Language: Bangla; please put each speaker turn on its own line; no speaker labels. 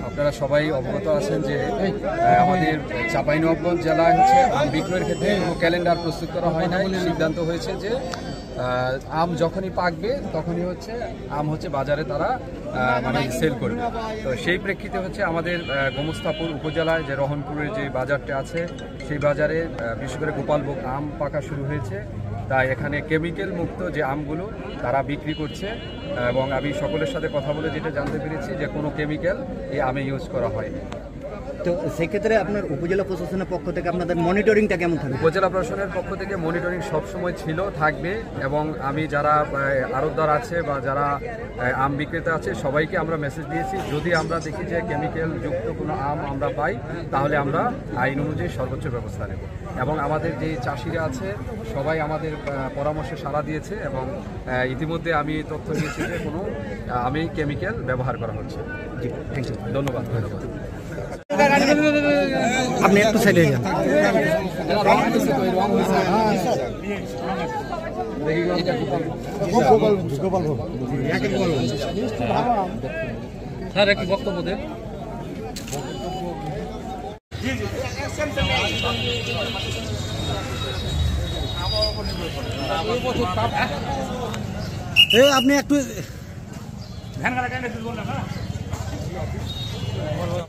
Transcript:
আপনারা সবাই অবগত আছেন যে আমাদের চাঁপাইনবাবগঞ্জ জেলায় হচ্ছে আম বিক্রয়ের ক্ষেত্রে কোনো ক্যালেন্ডার প্রস্তুত করা হয় নাই। সিদ্ধান্ত হয়েছে যে আম যখনই পাকবে তখনই হচ্ছে আম হচ্ছে বাজারে তারা মানে সেল করবে। তো সেই প্রেক্ষিতে হচ্ছে আমাদের গোমস্তাপুর উপজেলায় যে রহনপুরের যে বাজারটা আছে সেই বাজারে বিশেষ করে গোপালভোগ আম পাকা শুরু হয়েছে। তাই এখানে কেমিক্যাল মুক্ত যে আমগুলো তারা বিক্রি করছে এবং আমি সকলের সাথে কথা বলে যেটা জানতে পেরেছি যে কোনো কেমিক্যাল এই আমে ইউজ করা হয়নি।
তো সেক্ষেত্রে আপনার উপজেলা প্রশাসনের পক্ষ থেকে আপনাদের মনিটরিংটা কেমন থাকবে?
উপজেলা প্রশাসনের পক্ষ থেকে মনিটরিং সবসময় ছিল, থাকবে এবং আমি যারা আড়তদার আছে বা যারা আম বিক্রেতা আছে সবাইকে আমরা মেসেজ দিয়েছি, যদি আমরা দেখি যে কেমিক্যাল যুক্ত কোনো আম আমরা পাই তাহলে আমরা আইন অনুযায়ী সর্বোচ্চ ব্যবস্থা নেব। এবং আমাদের যে চাষিরা আছে সবাই আমাদের পরামর্শে সাড়া দিয়েছে এবং ইতিমধ্যে আমি তথ্য দিয়েছি যে কোনো আমে কেমিক্যাল ব্যবহার করা হচ্ছে।
জি, থ্যাংক ইউ।
ধন্যবাদ।
আপনি একটু সাইডে যান।
স্যার একটি বক্তব্য দেন।
আপনি একটু